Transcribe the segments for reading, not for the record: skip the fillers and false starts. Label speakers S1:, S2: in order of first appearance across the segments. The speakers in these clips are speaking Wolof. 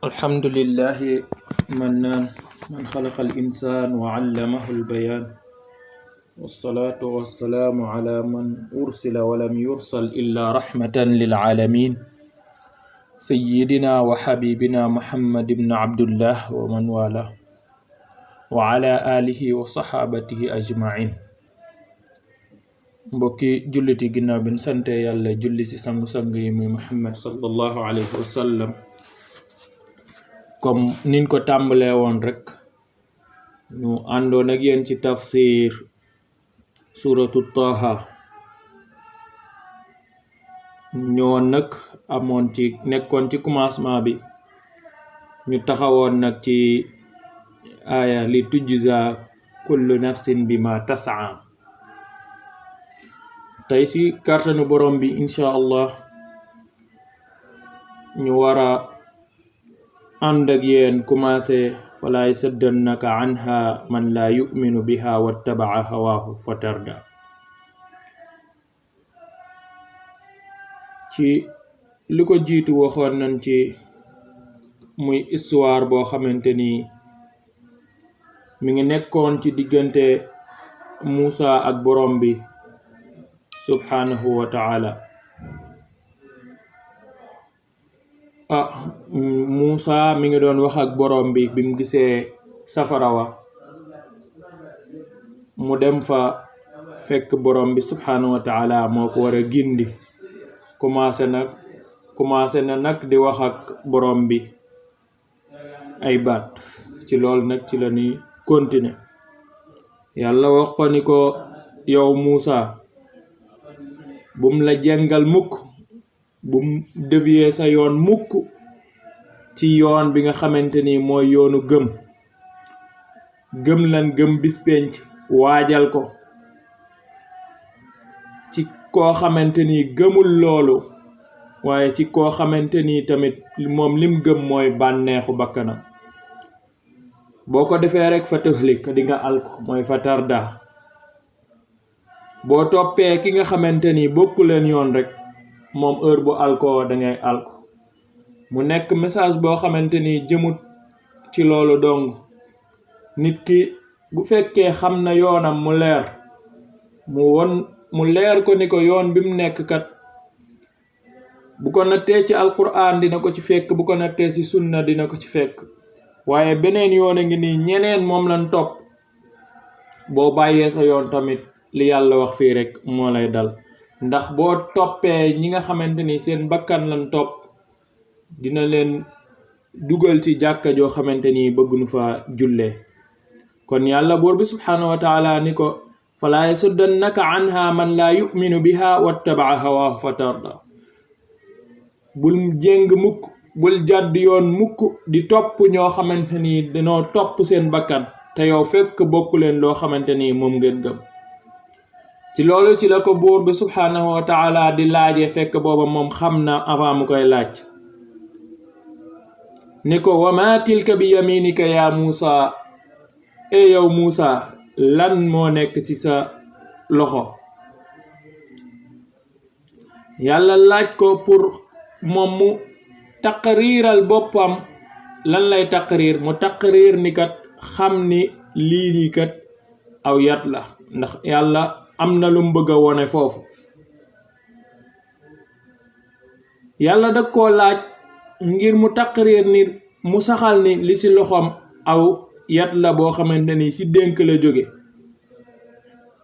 S1: الحمد لله منان من خلق الإنسان وعلمه البيان والصلاة والسلام على من أرسل ولم يرسل إلا رحمة للعالمين سيدنا وحبيبنا محمد بن عبد الله ومن والاه وعلى آله وصحابته أجمعين mbokki julliti ginnaaw bin sante yàlla julli ci sangu-sang yi muy Muhammad sallallahu alayhi wa sallam comme niñ ko tàmbalee woon rek ñu àndoon ak yéen ci tafsir suratu Taha ñu ñëwoon nag nekkoon ci commencement bi ñu taxawoon nag ci aaya li tujza kullu nafsin bima tas'a tey ci kàttanu borom bi insha allah ñu wara ànd ak yéen commencé fala yasaddannaka anha man la yu'minu biha wattaba'a hawahu fatarda ci li ko jiitu waxoon nañ ci muy histoire boo xamante ni mi ngi nekkoon ci diggante Musa ak borom bi subhanahu wa ta'ala Musa mi ngi doon wax ak borom bi bim gisee safara wa mu dem fa fekk borom bi subhanahu wa ta'ala moo ko war a gindi commencé na nag di wax ak borom bi ay baat ci lool nag ci la ni continuer yàlla wax ko ni ko yow Musa bum la jàngal mukk bum dévier sa yoon mukk ci yoon bi nga xamante ni mooy yoonu gëm lan gëm bis penc waajal ko ci koo xamante ni gëmul loolu waaye ci koo xamante ni tamit moom lim gëm mooy bànneexu bakkanam boo ko defee rek fa tëxlik di nga alko mooy fa tarda boo toppee ki nga xamante ni bokku leen yoon rek moom heure bu alko dangay alko mu nekk message boo xamante ni jëmut ci loolu dong nit ki bu fekkee xam na yoonam mu leer ko ni ko yoon bi mu nekk kat bu ko nattee ci alquran dina ko ci fekk bu ko nattee ci sunna dina ko ci fekk waaye beneen yoon a ngi nii ñeneen moom lañ topp boo bàyyee sa yoon tamit li yàlla wax fii rek moo lay dal ndax boo toppee ñi nga xamante ni seen bakkan lañ topp dina leen dugal ci jàkka joo xamante ni bëgguñu fa jullee kon yàlla buur bi subhanahu wa ta'ala ni ko fala yasuddannaka anha man la yu'minu biha wattaba'a hawahu fatarda bul jéng mukk bul jàdd yoon mukk di topp ñoo xamante ni dañoo topp seen bakkan te yow fekk bokku leen loo xamante ni moom ngeen gëm ci loolu ci la ko buur bi subhanahu wa ta'ala di laajee fekk booba moom xam na avant mu koy laaj ni ko wa ma tilka bi yaminika ya Musa yow Musa lan moo nekk ci sa loxo yàlla laaj ko pour moom mu taqriiral boppam lan lay taqriir mu taqriir ni kat xam ni lii nii kat aw yat la ndax yàlla am na lu mu bëgg a wone foofu yàlla da koo laaj ngir mu taqriir ni mu saxal ni li ci loxoom aw yat la boo xamante ni ci dénk la jóge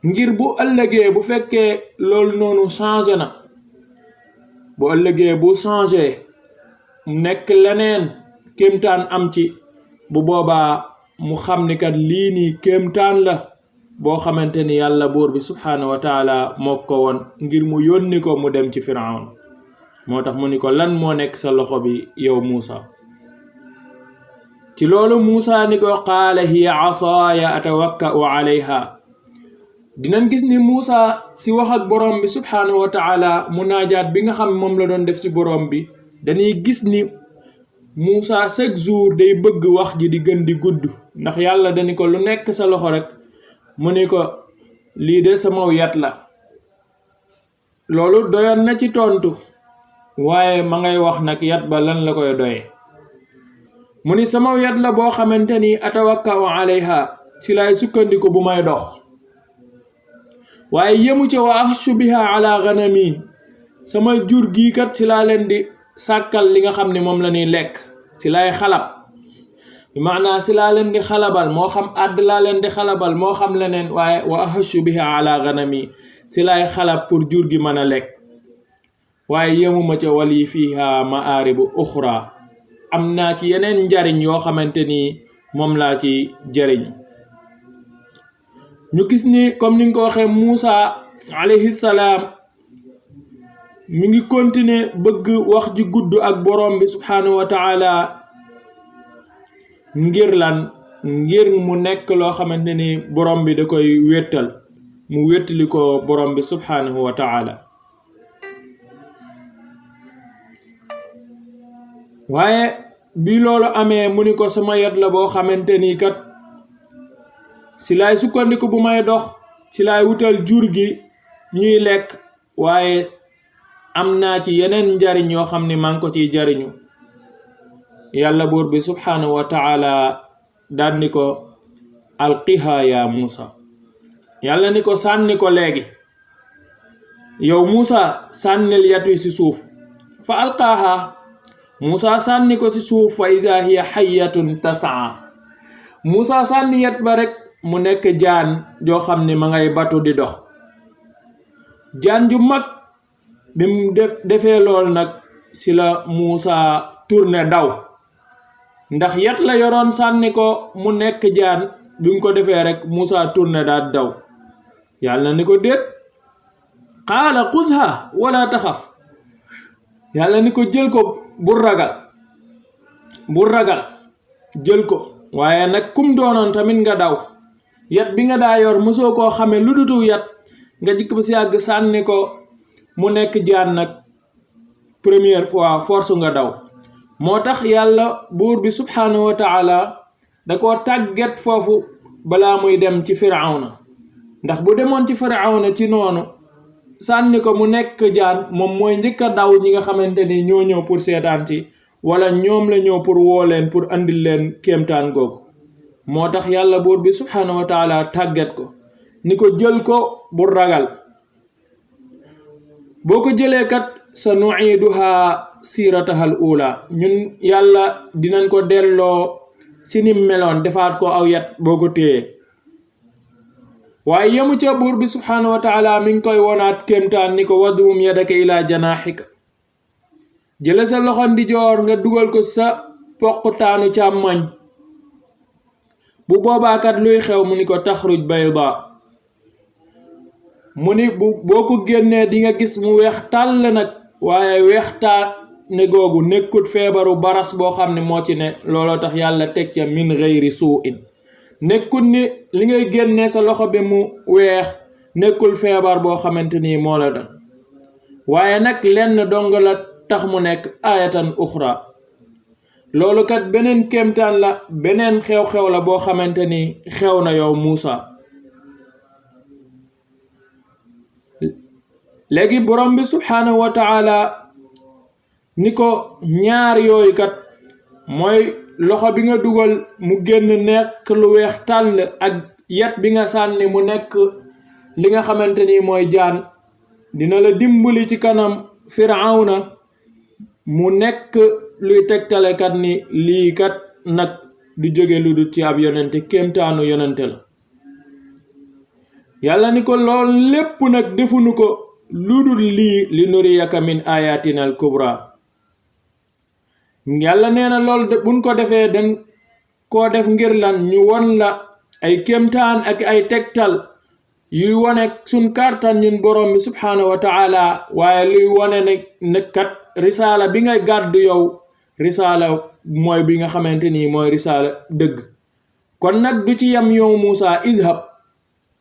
S1: ngir bu ëllëgee bu fekkee loolu noonu changé na bu ëllëgee bu changé nekk leneen kéemtaan am ci bu boobaa mu xam ni kat lii nii kéemtaan la boo xamante ni yàlla buur bi subhanahu wa ta'ala moo ko woon ngir mu yónni ko mu dem ci Firawn moo tax mu ni ko lan moo nekk sa loxo bi yow Musa ci loolu Musa ni ko qaala hiya asaaya atawakka'u alayha dinañ gis ni Musa ci wax ak borom bi subhanahu wa ta'ala munaajaat bi nga xam moom la doon def ci borom bi dañuy gis ni Musa chaque jour day bëgg wax ji di gën di gudd ndax yàlla dañi ko lu nekk sa loxo rek mu ni ko lii de sama yat la loolu doyoon na ci tontu waaye ma ngay wax nag yat ba lan la koy doye mu ni sama yat la boo xamante ni atawakkau alayha ci laay sukkandiku bu may dox waaye yemu ca wa ahshu biha ala ganami sama jur gii kat ci laa leen di sàkkal li nga xam ne moom la ñuy lekk ci laay xalab bi maanaa ci laa leen di xalabal moo xam àdd laa leen di xalabal moo xam leneen waaye wa ahshu biha ala ganami ci laay xalab pour jur gi mën a lekk waaye yemuma ca wali fiha maaribu uxra am naa ci yeneen njariñ yoo xamante ni moom laa ci jariñ ñu gis ni comme ni nga ko waxee Muusa alayhi salaam mi ngi continuer bëgg wax ji gudd ak borom bi subhanahu wa taala ngir lan ngir mu nekk loo xamante ni borom bi da koy wéttal mu wéttali ko borom bi subhanahu wa taala waaye bi loolu amee mu ni ko sama yat la boo xamante ni kat si laay sukkandiku bu may dox si laay wutal jur gi ñuy lekk waaye am naa ci yeneen njariñ yoo xam ni maa ngi ko ciy jariñu yàlla buur bi subhanahu wa taala daan ni ko alqiha ya Muusa yàlla ni ko sànni ko léegi yow Muusa sànnil yat wi si suuf fa alqaaha Muusa sànni ko si suuf fa idaa hiya hayyatun tasaa Muusa sànni yat ba rek mu nekk jaan joo xam ne ma ngay batu di dox jaan ju mag bi mu defee lool nag si la Muusa tourné daw ndax yat la yoroon sànni ko mu nekk jaan bi mu ko defee rek Muusa tourné daal daw yàlla ni ko déet qaala xuzha wala taxaf yàlla ni ko jël ko bul ragal jël ko waaye nag kum doonoon tamit nga daw yat bi nga daa yor mosoo koo xame lu dutu yat nga jikk ba si yàgg sànni ko mu nekk jaan nag première fois force nga daw moo tax yàlla buur bi subhanahu wa taala da koo tàgget foofu balaa muy dem ci firawna ndax bu demoon ci firawna ci noonu sànni ko mu nekk jaan moom mooy njëkk a daw ñi nga xamante ni ñoo ñëw pour seetaan ci wala ñoom la ñëw pour woo leen pour andil leen kéemtaan googu moo tax yàlla buur bi subhanahu wa taala tàgget ko ni ko jël ko bu ragal boo ko jëlee kat sa nuiduha sirataha al ula ñun yàlla dinañ ko delloo si nim meloon defaat ko aw yat boo ko téyee waaye yemu ca buur bi subhanahu wa taala mi ngi koy wonaat kéemtaan ni ko wadum yadaka ila janaxika jële sa loxo ndijoor nga dugal ko sa poqtaanu càmmoñ bu boobaakat luy xew mu ni ko taxruj bayda mu ni boo ko génnee di nga gis mu weex tàll nag waaye weextaa ne googu nekkut feebaru baras boo xam ne moo ci ne looloo tax yàlla teg ca min gayri suu'in nekkul ni li ngay génnee sa loxo bi mu weex nekkul feebar boo xamante ni moo la dal waaye nag lenn dong la tax mu nekk ayatan uxra loolu kat beneen kéemtaan la beneen xew-xew la boo xamante ni xew na yow Muusa léegi borom bi subhanahu wa taala ni ko ñaar yooyu kat mooy loxo bi nga dugal mu génn nekk lu weex tàll ak yat bi nga sànni mu nekk li nga xamante ni mooy jaan dina la dimbali ci kanam firawna mu nekk luy tegtale kat ni lii kat nag du jóge lu dul ci ab yonente kéemtaanu yonente la yàlla ni ko lool lépp nag defuñu ko lu dul lii li nuriyaka min ayatina al kubra yàlla nee na lool buñ ko defee dañ koo def ngir lan ñu won la ay kéemtaan ak ay tegtal yuy wone suñ kartan ñun borom bi subhanahu wa taala waaye luy wone ne kat risaala bi nga gàddu yow risaala mooy bi nga xamante ni mooy risaala dëgg kon nag du ci yam yow Muusa izhab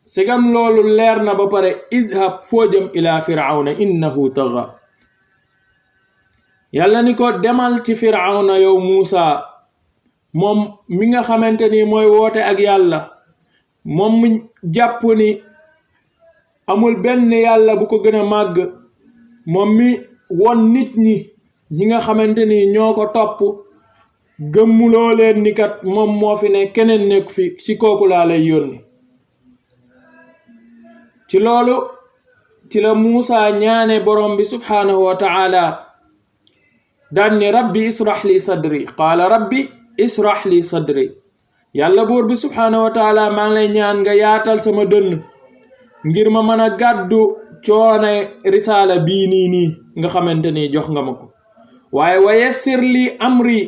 S1: segam loolu leer na ba pare izhab foo jëm ila firawna innahu tagha yàlla ni ko demal ci firawna yow Muusa moom mi nga xamante ni mooy woote ak yàlla moom mi jàpp ni amul benn yàlla bu ko gën a màgg moom mi won nit ñi nga xamante ni ñoo ko topp gëmmuloo leen ni kat moom moo fi ne keneen nekk fi si kooku laa lay yónni. ci loolu ci la Muusa ñaane borom bi subhaanahu wa ta'ala daan ni rabbi israh li sadri qaala rabbi israh li sadri yàlla buur bi subhaanahu wa ta'ala maa ngi lay ñaan nga yaatal sama dënn ngir ma mën a gàddu coone risaala bii nii nga xamante ni jox nga ma ko. waaye wa yassir li amri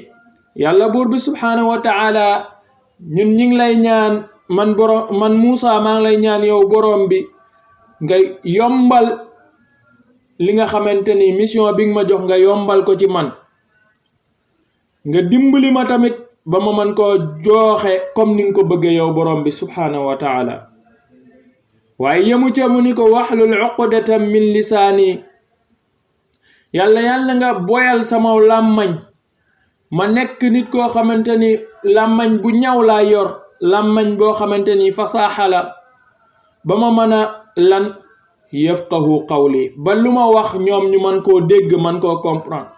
S1: yàlla buur bi subhaanahu wa ta'ala ñun ñi ngi lay ñaan man Muusa maa ngi lay ñaan yow borom bi nga yombal li nga xamante ni mission bi nga ma jox nga yombal ko ci man, nga dimbali ma tamit ba ma man koo jooxe comme ni nga ko bëggee yow borom bi subhaanahu wa ta'ala. waaye yemu ca mu ni ko wahlul uqdatan min lisaani yàlla nga boyal sama làmmañ ma nekk nit koo xamante ni làmmañ bu ñaw laa yor, làmmañ boo xamante ni fasaaxa la ba ma mën a lan yafqahu qawli ba lu ma wax ñoom ñu man koo dégg man koo comprendre.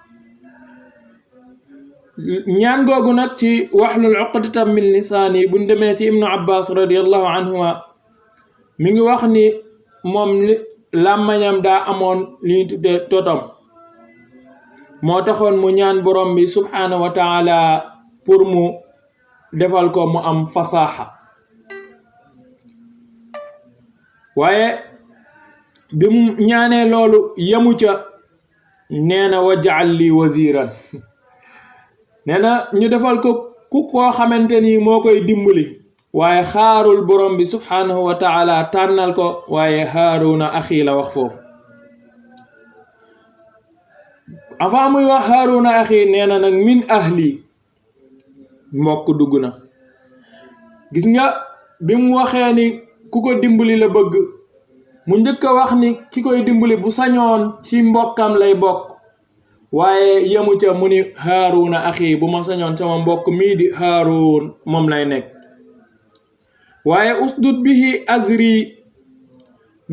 S1: ñaan googu nag ci wahlul uqdatan min lisaani buñ demee ci ibnu abbas radiyallahu anhuma mi ngi wax ni moom làmmañam daa amoon li ñu tuddee totom, moo taxoon mu ñaan borom bi subhaanahu wa ta'ala pour mu defal ko mu am fasaaxa. waaye bi mu ñaanee loolu yemu ca, nee na waj'al li waziran nee na ñu defal ko ku koo xamante ni moo koy dimbali, waaye xaarul borom bi subhaanahu wa ta'ala tànnal ko waaye Haaruna axi la wax foofu. avant muy wax Haaruna axi nee na nag min ahli mbokk dugg na. gis nga bi mu waxee ni ku ko dimbali la bëgg, mu njëkk a wax ni ki koy dimbali bu sañoon ci mbokkam lay bokk, waaye yemu ca mu ni Haaruna axi bu ma sañoon sama mbokk mii di Haarun moom lay nekk. waaye usdud bihi azri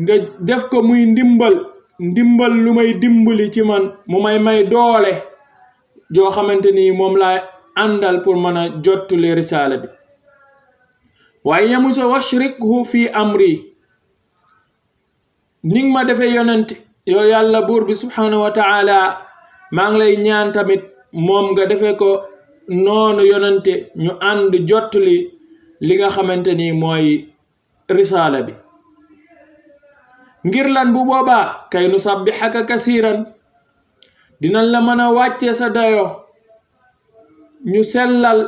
S1: nga def ko muy ndimbal lu may dimbali ci man, mu may doole joo xamante ni moom laa àndal pour mën a jottali risaala bi. waaye yemu sa washrikhu fi amri ning ma defee yonent yow yàlla buur bi subhaanahu wa ta'ala maa ngi lay ñaan tamit moom nga defee ko noonu yonente ñu ànd jottali li nga xamante ni mooy risaala bi. ngir lan bu boobaa kay nu sabbihaka kasiran dinañ la mën a wàcce sa dayo, ñu sellal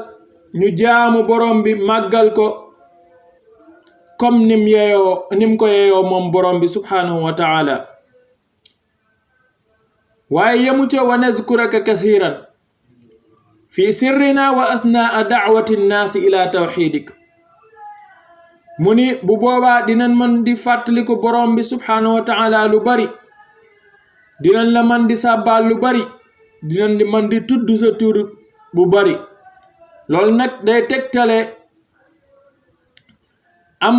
S1: ñu jaamu borom bi màggal ko comme nim ko yeyoo moom borom bi subhaanahu wa ta'ala. waaye yemu ca wa nazkuraka kasiran fi sirrina wa athnaa da'wati nnaasi ila tawxidik mu ni bu boobaa dinañ mën di fàttaliku borom bi subhaanahu wa ta'ala lu bari, dinañ la mën di sàbbaal lu bari, dinañ di mën di tudd sa tur bu bari. loolu nag day tegtale am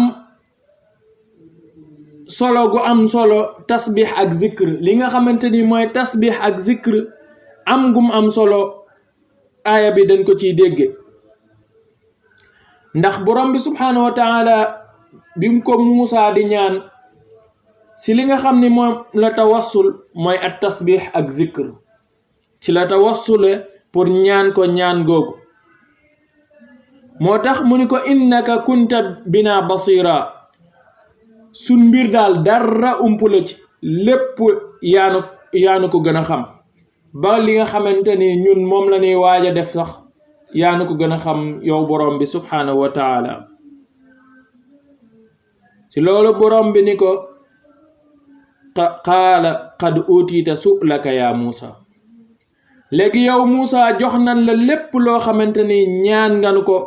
S1: solo gu am solo tasbix ak zikr. li nga xamante ni mooy tasbix ak zikr am gum am solo aaya bi dañ ko ciy dégge, ndax borom bi subhaanahu wa ta'ala bim ko Muusa di ñaan ci li nga xam ni moom la tawassul mooy at tasbix ak zikr, ci la tawassule pour ñaan ko ñaan googu. moo tax mu ni ko innaka kunta bina basira, sun mbir daal dara umpula ci, lépp yaanu ko gën a xam, ba li nga xamante ni ñun moom la ñuy waaj a def sax yaanu ko gën a xam yow borom bi subhaanahu wa ta'ala. ci loolu borom bi ni ko qaala qad utiita su'laka ya Muusa, léegi yow Muusa jox nan la lépp loo xamante ni ñaan nga nu ko,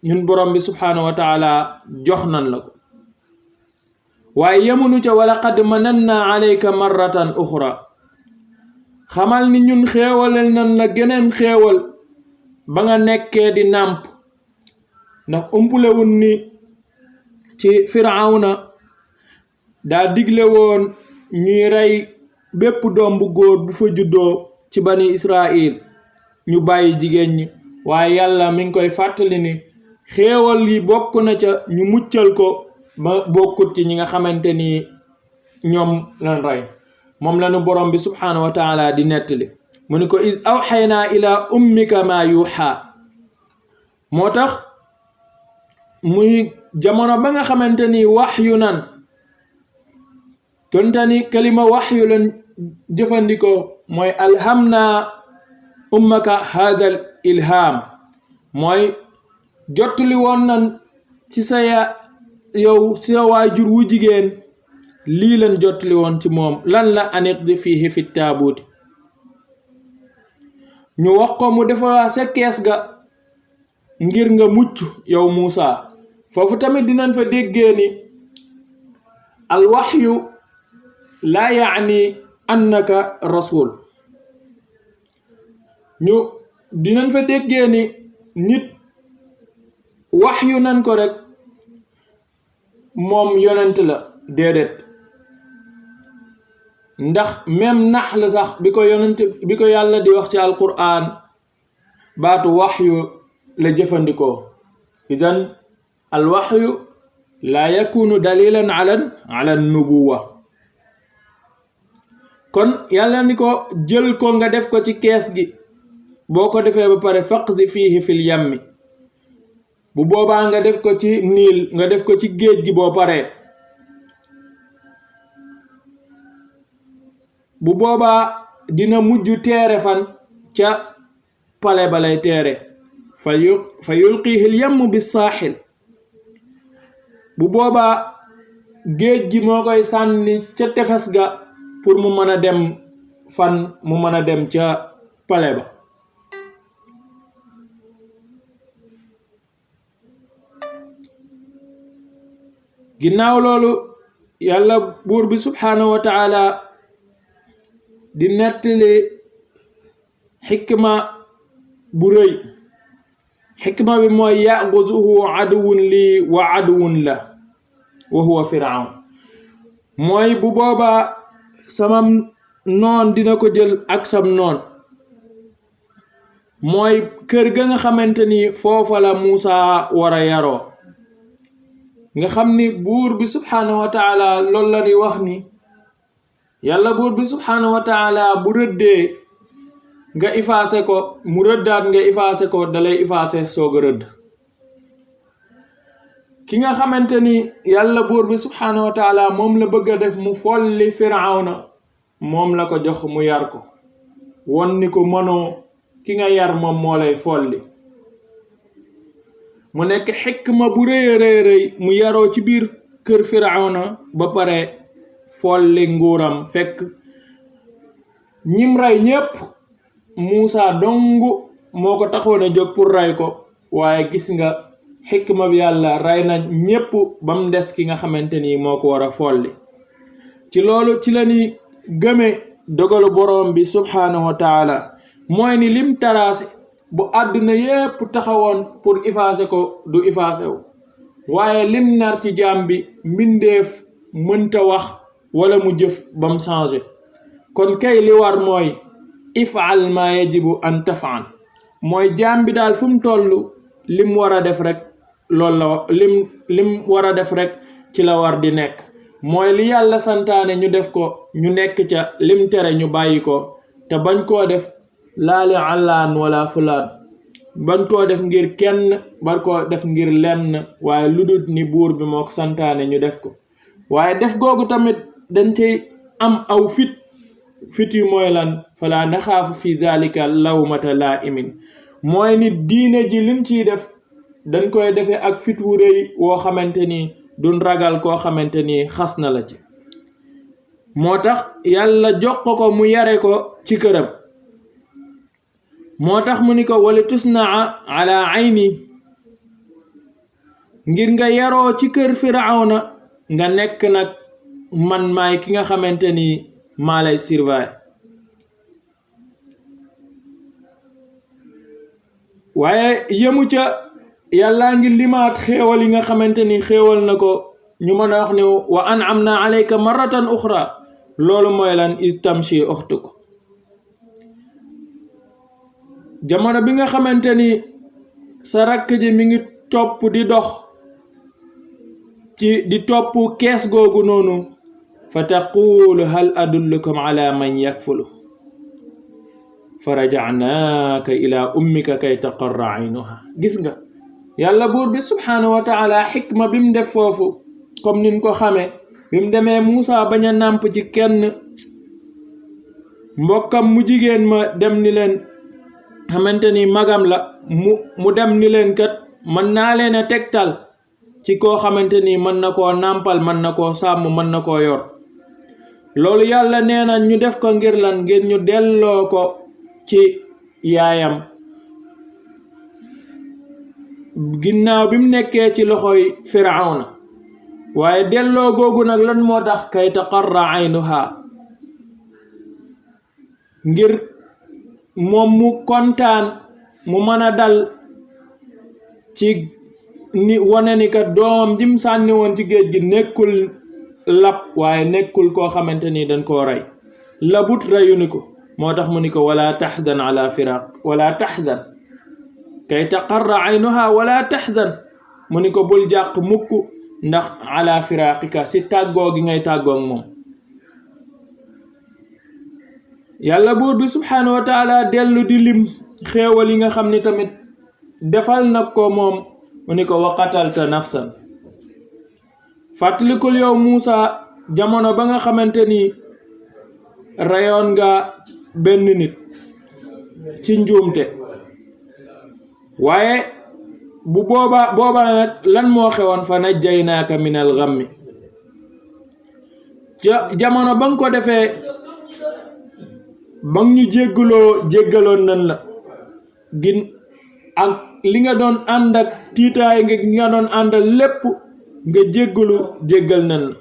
S1: ñun borom bi subhaanahu wa ta'ala jox nan la ko. waaye yemunu ca wala qad mananna alayka marratan uxra, xamal ni ñun xéewalal nan la geneen xéewal ba nga nekkee di nàmp, ndax umpulewun ni ci Firawna daa digle woon ñuy rey bépp doom bu góor bu fa juddoo ci bani Israil, ñu bàyyi jigéen ñi waaye yàlla mi ngi koy fàttali ni xéewal yi bokk na ca ñu muccal ko ba bokkut ci ñi nga xamante ni ñoom lan rey moom lañu borom bi subhanahu wa taala di nettali mu ni ko is awxaynaa ila ummika ma yuuxa moo tax muy jamono ba nga xamante ni waxyu nan donte ni kalima waxyu lan jëfandikoo mooy alhamna ummaka hadal ilham mooy jottali woon nan ci sa yow sa waajur wu jigéen lii lan jottali woon ci moom lan la aniqdi fihi fi taabuuti ñu wax ko mu defar sa kees ga ngir nga mucc yow Muusa foofu tamit dinañ fa déggee ni al waxyu laa yaani annaka rasul ñu dinañ fa déggee ni nit waxyu nan ko rek moom yonent la déedéet ndax même nax la sax bi ko yàlla di wax ci alquran baatu waxyu la jëfandikoo idan al waxyu laa yakunu dalilan ala nubuwa kon yàlla ni ko jël ko nga def ko ci kees gi boo ko defee ba pare faqdi fiihi fil yammi bu boobaa nga def ko ci niil nga def ko ci géej gi boo paree bu boobaa dina mujj teere fan ca pale ba lay teere fa yulqihi al yammu bis saaxil bu boobaa géej gi moo koy sànni ca tefes ga pour mu mën a dem fan mu mën a dem ca pale ba ginnaaw loolu yàlla buur bi subhanahu wa taala di nettali xikma bu rëy xikma bi mooy yaxuzuhu aduwun lii wa aduwun la wa huwa firawn mooy bu boobaa sama noon dina ko jël ak sam noon mooy kër ga nga xamante ni foofa la Muusa war a yaroo nga xam ni buur bi subhanahu wa taala loolu la di wax ni yàlla buur bi subhanahu wa taala bu rëddee nga effacé ko mu rëddaat nga effacé ko dalay effacé soog a rëdd ki nga xamante ni yàlla buur bi subhanahu wa taala moom la bëgg a def mu folli firawna moom la ko jox mu yar ko won ni ko mënoo ki nga yar moom moo lay folli mu nekk xikma bu rëy mu yaroo ci biir kër firawna ba pare folli nguuram fekk ñim rey ñépp Muusa dongu moo ko taxoon a jóg pour rey ko waaye gis nga xikma bi yàlla rey na ñépp ba mu des ki nga xamante ni moo ko war a folli ci loolu ci la ni gëme dogalu boroom bi subhanahu wa taala mooy ni lim taraase bu àdduna yépp taxawoon pour effacer ko du effacer wu waaye lim nar ci jaam bi mbindeef mënta wax wala mu jëf bam changé kon kay li war mooy if'al ma yajibu an taf'al mooy jaam bi daal fu mu toll lim war a def rek loolu la lim war a def rek ci la war di nekk mooy li yàlla santaane ñu def ko ñu nekk ca lim tere ñu bàyyi ko te bañ koo def laali allaan wala fulaan bañ koo def ngir kenn bañ koo def ngir lenn waaye lu dul ni buur bi moo ko santaane ñu def ko waaye def googu tamit dañ cay am aw fit yu mooy lan fala naxaafu fi zalika lawmata laa'imin mooy ni diine ji lim ciy def dañ koy defee ak fit wu rëy woo xamante ni duñ ragal koo xamante ni xas na la ci moo tax yàlla jox ko mu yare ko ci këram moo tax mu ni ko wali tusnaa ala ayni ngir nga yaroo ci kër firawna nga nekk nag man maay ki nga xamante ni maa lay surveiller waaye yemu ca yàllaa ngi limaat xéewal yi nga xamante ni xéewal na ko ñu mën a wax ne wa an'amna alayka marratan uxra loolu mooy lan istamshi uxtuk jamono bi nga xamanteni sa rakk ji mi ngi topp di dox ci di topp kees googu noonu fa taqulu hal adullukum ala man yakfulu fa raja'naaka ila ummika kay taqarra aynuha. gis nga yàlla buur bi subhanahu wa taala xikma bim def foofu comme nin ko xame bim demee Muusa bañ a nàmp ci kenn mbokkam mu jigéen ma dem ni leen xamanteni magam la mu dem ni leen kat mën naa leen a tegtal ci koo xamanteni mën na koo nàmpal mën na koo sàmm mën na koo yor loolu yàlla nee na ñu def ko ngir lan ngir ñu delloo ko ci yaayam ginnaaw bi mu nekkee ci loxoy Firawna waaye delloo googu nag lan moo tax kay taqarra aynuha ngir moom mu kontaan mu mën a dal ci ni wane ni ka doom jim sànni woon ci géej gi nekkul lab waaye nekkul koo xamante ni dañ koo rey labut reyu ni ko moo tax mu ni ko wala taxzan ala firaq wala taxzan kay taqarra aynuha wala taxzan mu ni ko bul jàq mukk ndax ala firaqika si tàggoo gi ngay tàggoog moom. yàlla buur bi subhanahu wa taala dellu di lim xéewal yi nga xam ni tamit defal na ko moom mu ni ko wa qatalta nafsan fàttalikul yow Muusa jamono ba nga xamante ni rayoon nga benn nit ci njuumte waaye bu booba nag lan moo xewoon fa najjaynaaka min al ghammi jamono ba nga ko defee ba ñu jéggaloon nan la gin ak li nga doon ànd ak tiitaay nga doon àndal lépp nga jéggal nan la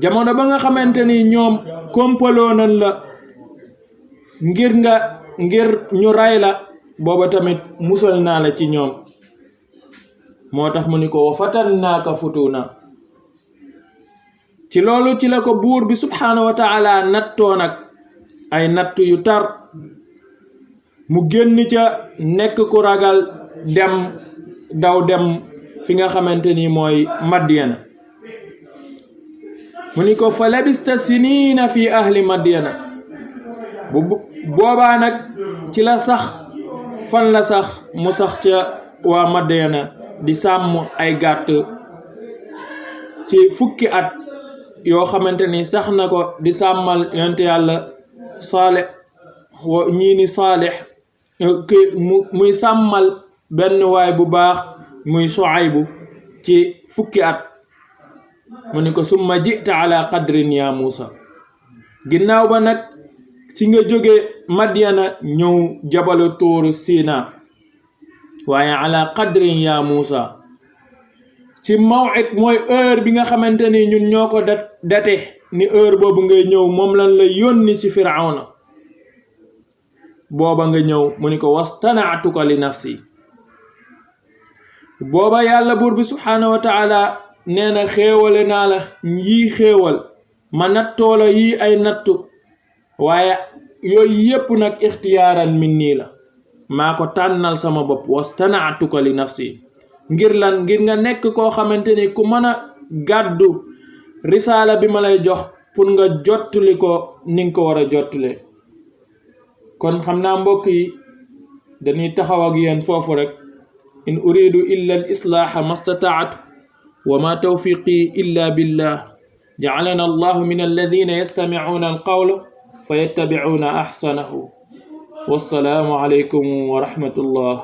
S1: jamono ba nga xamante ni ñoom kompaloo nan la ngir ñu ray la booba tamit musal naa la ci ñoom moo tax mu ni ko wa fatannaaka futuna ci loolu ci la ko buur bi subhanahu wa taala nattoo nag ay natt yu tar mu génn ca nekk ku ragal dem fi nga xamante ni mooy Madyana mu ni ko fa labista sinina fi ahli Madyana boobaa nag ci la sax fan la sax mu sax ca waa Madyana di sàmm ay gàtt ci fukki at yoo xamante ni sax na ko di sàmmal yonte yàlla Saalih ñii ni Saalih muy sàmmal benn waay bu baax muy Shuaybu ci fukki at mu ni ko summa jita ala qadrin ya Muusa ginnaaw ba nag ci nga jóge Madyana ñëw jabalu tuur Sina waaye ala qadrin ya Muusa ci maw'id mooy heure bi nga xamante ni ñun ñoo ko date ni heure boobu ngay ñëw moom lan la yónni ci Firawna booba nga ñëw mu ni ko wastana'tuka li nafsi booba yàlla buur bi subhanahu wa taala nee na xéewale naa la yii xéewal ma nattoo la yii ay nattu waaye yooyu yépp nag ixtiyaaran min nii la maa ko tànnal sama bopp wastana'tuka li nafsi ngir lan ngir nga nekk koo xamante ni ku mën a gàddu risaala bi ma lay jox pour nga jottali ko ni nga ko war a jottale kon xam naa mbokk yi dañuy taxaw ak yéen foofu rek in uridu illa al islaaha mastataatu wa ma tawfiqi illa billah ja'alana allahu min alladhina yastami'una alqawla fayattabi'una ahsanahu wassalaamu alaykum wa rahmatullah